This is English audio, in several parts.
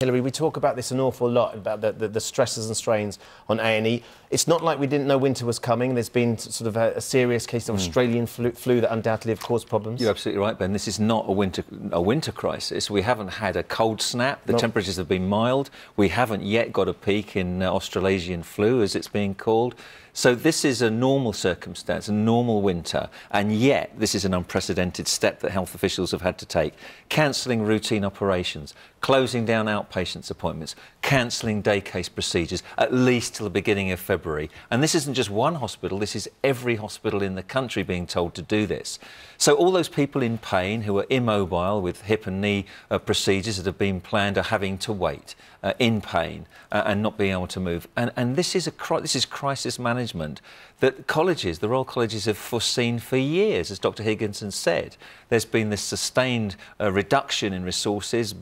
Hilary, we talk about this an awful lot, about the stresses and strains on A&E. It's not like we didn't know winter was coming. There's been sort of a serious case of Australian flu that undoubtedly have caused problems. You're absolutely right, Ben. This is not a winter crisis. We haven't had a cold snap. The temperatures have been mild. We haven't yet got a peak in Australasian flu, as it's being called. So this is a normal circumstance, a normal winter, and yet this is an unprecedented step that health officials have had to take. Cancelling routine operations, closing down outpatients appointments, cancelling day case procedures, at least till the beginning of February. And this isn't just one hospital, this is every hospital in the country being told to do this. So all those people in pain who are immobile with hip and knee procedures that have been planned are having to wait in pain and not being able to move. And this is crisis management that colleges, the Royal Colleges, have foreseen for years. As Dr. Higginson said, there's been this sustained reduction in resources,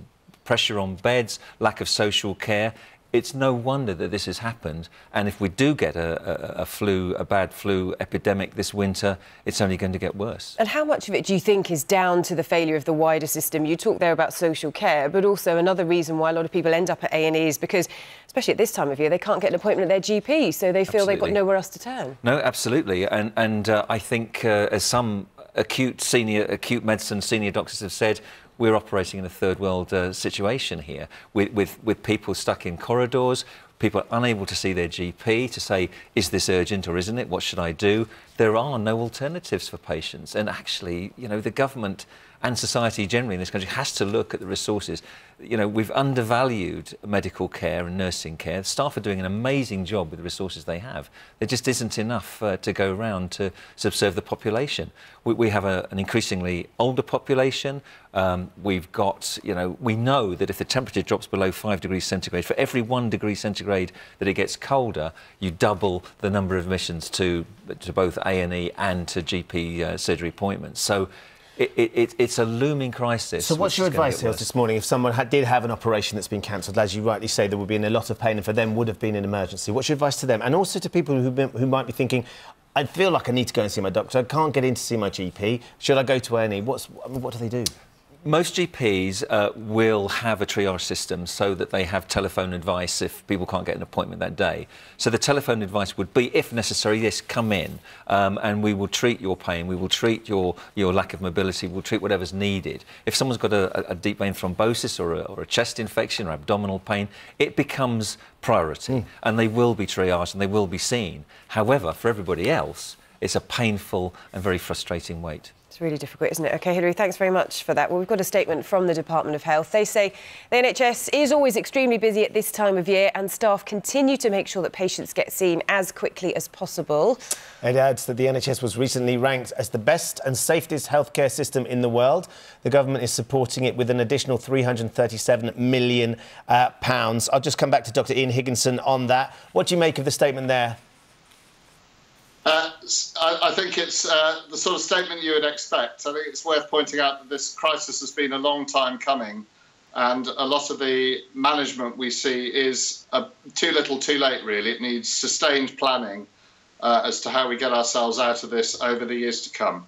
pressure on beds, lack of social care. It's no wonder that this has happened, and if we do get a bad flu epidemic this winter, it's only going to get worse. And how much of it do you think is down to the failure of the wider system? You talk there about social care, but also another reason why a lot of people end up at A&E is because, especially at this time of year, they can't get an appointment at their GP, so they feel they've got nowhere else to turn. No, absolutely, and I think as some acute medicine senior doctors have said, we're operating in a third world situation here with people stuck in corridors, people unable to see their GP to say, is this urgent or isn't it? What should I do? There are no alternatives for patients. And actually, you know, the government and society generally in this country has to look at the resources. You know, we've undervalued medical care and nursing care. The staff are doing an amazing job with the resources they have. There just isn't enough to go around to serve the population. We have an increasingly older population. We've got, you know, we know that if the temperature drops below 5 degrees centigrade, for every 1 degree centigrade that it gets colder, you double the number of admissions to both A&E and to GP surgery appointments. So it's a looming crisis. So what's your advice, Hills, this morning? If someone did have an operation that's been cancelled, as you rightly say, there would be in a lot of pain, and for them would have been an emergency. What's your advice to them? And also to people who might be thinking, I feel like I need to go and see my doctor, I can't get in to see my GP, should I go to A&E? What do they do? Most GPs will have a triage system so that they have telephone advice if people can't get an appointment that day. So the telephone advice would be, if necessary, yes, come in and we will treat your pain, we will treat your lack of mobility, we'll treat whatever's needed. If someone's got a deep vein thrombosis or a chest infection or abdominal pain, it becomes priority and they will be triaged and they will be seen. However, for everybody else, it's a painful and very frustrating wait. It's really difficult, isn't it? OK, Hilary, thanks very much for that. Well, we've got a statement from the Department of Health. They say the NHS is always extremely busy at this time of year and staff continue to make sure that patients get seen as quickly as possible. It adds that the NHS was recently ranked as the best and safest healthcare system in the world. The government is supporting it with an additional £337 million. I'll just come back to Dr. Ian Higginson on that. What do you make of the statement there? I think it's the sort of statement you would expect. I think it's worth pointing out that this crisis has been a long time coming, and a lot of the management we see is too little too late, really. It needs sustained planning as to how we get ourselves out of this over the years to come.